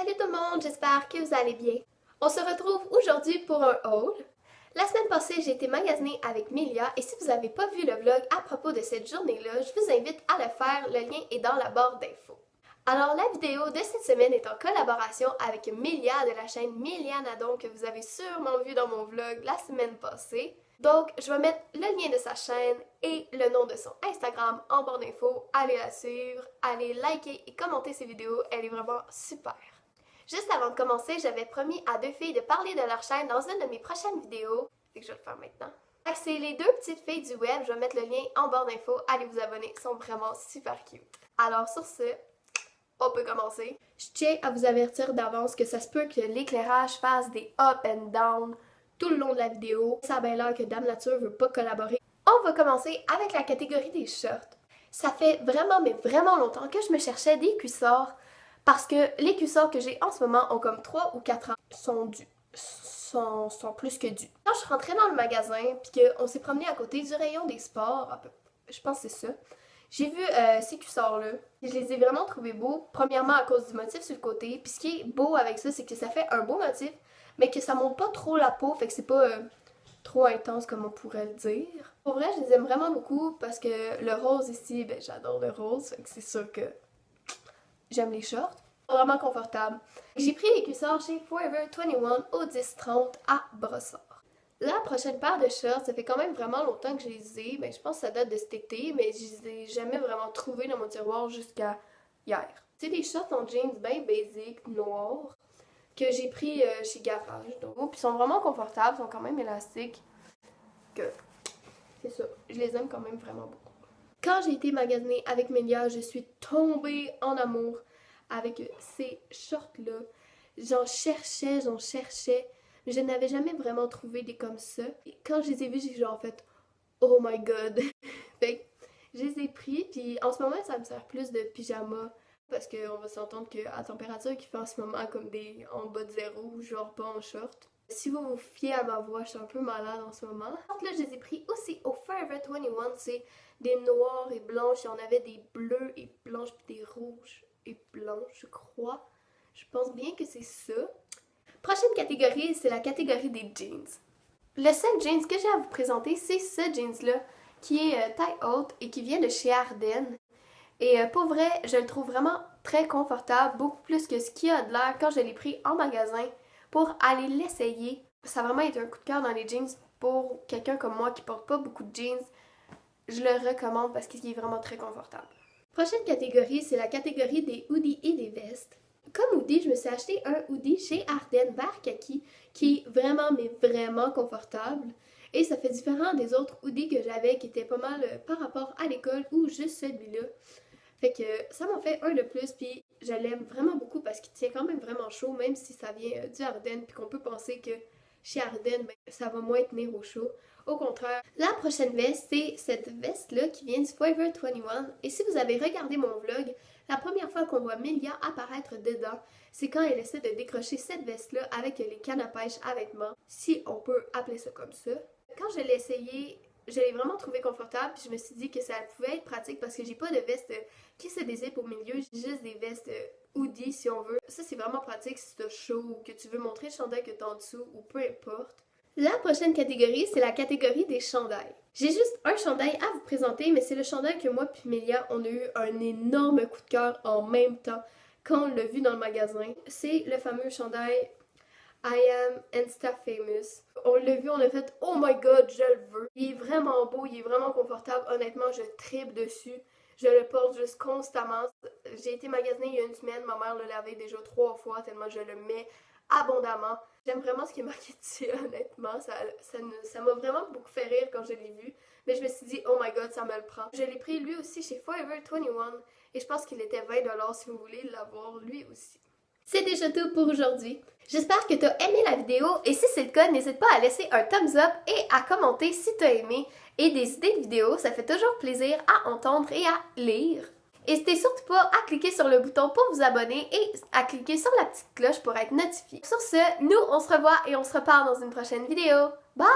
Salut tout le monde, j'espère que vous allez bien. On se retrouve aujourd'hui pour un haul. La semaine passée, j'ai été magasiner avec Melia et si vous n'avez pas vu le vlog à propos de cette journée-là, je vous invite à le faire, le lien est dans la barre d'infos. Alors la vidéo de cette semaine est en collaboration avec Melia de la chaîne Melia Nadon que vous avez sûrement vu dans mon vlog la semaine passée. Donc, je vais mettre le lien de sa chaîne et le nom de son Instagram en barre d'infos. Allez la suivre, allez liker et commenter ses vidéos, elle est vraiment super. Juste avant de commencer, j'avais promis à deux filles de parler de leur chaîne dans une de mes prochaines vidéos, et que je vais le faire maintenant. C'est les deux petites filles du web, je vais mettre le lien en barre d'infos, allez vous abonner, elles sont vraiment super cute. Alors sur ce, on peut commencer. Je tiens à vous avertir d'avance que ça se peut que l'éclairage fasse des up and down tout le long de la vidéo. Ça a bien l'air que Dame Nature veut pas collaborer. On va commencer avec la catégorie des shorts. Ça fait vraiment, mais vraiment longtemps que je me cherchais des cuissards parce que les cuissards que j'ai en ce moment ont comme 3 ou 4 ans, sont plus que dus. Quand je suis rentrée dans le magasin puis qu'on s'est promené à côté du rayon des sports, je pense que c'est ça, j'ai vu ces cuissards-là. Je les ai vraiment trouvés beaux, premièrement à cause du motif sur le côté, puis ce qui est beau avec ça, c'est que ça fait un beau motif, mais que ça monte pas trop la peau, fait que c'est pas trop intense comme on pourrait le dire. Pour vrai, je les aime vraiment beaucoup parce que le rose ici, ben j'adore le rose, fait que c'est sûr que j'aime les shorts. Vraiment confortable. J'ai pris les cuissards chez Forever 21 au 10-30 à Brossard. La prochaine paire de shorts, ça fait quand même vraiment longtemps que je les ai, ben je pense que ça date de cet été, mais je les ai jamais vraiment trouvés dans mon tiroir jusqu'à hier. C'est des shorts en jeans bien basic, noirs, que j'ai pris chez Garage. Donc, puis ils sont vraiment confortables, ils sont quand même élastiques. Que c'est ça, je les aime quand même vraiment beaucoup. Quand j'ai été magasiner avec Melia, je suis tombée en amour avec ces shorts-là. J'en cherchais, mais je n'avais jamais vraiment trouvé des comme ça. Et quand je les ai vus, j'ai genre fait « Oh my god! » Fait que je les ai pris, puis en ce moment, ça me sert plus de pyjama. Parce qu'on va s'entendre qu'à température qu'il fait en ce moment comme des en bas de zéro, genre pas en short. Si vous vous fiez à ma voix, je suis un peu malade en ce moment. Là, je les ai pris aussi au Forever 21, c'est des noirs et blanches, il y en avait des bleus et blanches, puis des rouges et blanches, je crois. Je pense bien que c'est ça. Prochaine catégorie, c'est la catégorie des jeans. Le seul jeans que j'ai à vous présenter, c'est ce jeans-là, qui est taille haute et qui vient de chez Ardennes. Et pour vrai, je le trouve vraiment très confortable, beaucoup plus que ce qu'il y a de l'air quand je l'ai pris en magasin pour aller l'essayer. Ça a vraiment été un coup de cœur dans les jeans pour quelqu'un comme moi qui porte pas beaucoup de jeans. Je le recommande parce qu'il est vraiment très confortable. Prochaine catégorie, c'est la catégorie des hoodies et des vestes. Comme hoodie, je me suis acheté un hoodie chez Ardennes vert kaki qui est vraiment, mais vraiment confortable. Et ça fait différent des autres hoodies que j'avais qui étaient pas mal par rapport à l'école ou juste celui-là. Fait que ça m'en fait un de plus, puis je l'aime vraiment beaucoup parce qu'il tient quand même vraiment chaud, même si ça vient du Ardennes, puis qu'on peut penser que chez Ardennes, ben, ça va moins tenir au chaud. Au contraire, la prochaine veste, c'est cette veste-là qui vient du Forever 21. Et si vous avez regardé mon vlog, la première fois qu'on voit Melia apparaître dedans, c'est quand elle essaie de décrocher cette veste-là avec les cannes à pêche à vêtements, si on peut appeler ça comme ça. Quand je l'ai essayé, je l'ai vraiment trouvé confortable, puis je me suis dit que ça pouvait être pratique parce que j'ai pas de veste qui se dézippe au milieu, j'ai juste des vestes hoodie si on veut. Ça c'est vraiment pratique si t'as chaud ou que tu veux montrer le chandail que t'as en dessous ou peu importe. La prochaine catégorie, c'est la catégorie des chandails. J'ai juste un chandail à vous présenter, mais c'est le chandail que moi puis Melia, on a eu un énorme coup de cœur en même temps quand on l'a vu dans le magasin. C'est le fameux chandail I am Insta famous. On l'a vu, on a fait oh my god, je le veux. Il est vraiment beau, il est vraiment confortable. Honnêtement, je tripe dessus. Je le porte juste constamment. J'ai été magasiner il y a une semaine, ma mère l'a lavé déjà 3 fois tellement je le mets abondamment. J'aime vraiment ce qui est marqué dessus, honnêtement. Ça m'a vraiment beaucoup fait rire quand je l'ai vu. Mais je me suis dit, oh my god, ça me le prend. Je l'ai pris lui aussi chez Forever 21 et je pense qu'il était 20$ si vous voulez l'avoir lui aussi. C'est déjà tout pour aujourd'hui. J'espère que tu as aimé la vidéo et si c'est le cas, n'hésite pas à laisser un thumbs up et à commenter si tu as aimé. Et des idées de vidéos, ça fait toujours plaisir à entendre et à lire. N'hésitez surtout pas à cliquer sur le bouton pour vous abonner et à cliquer sur la petite cloche pour être notifié. Sur ce, nous on se revoit et on se reparle dans une prochaine vidéo. Bye!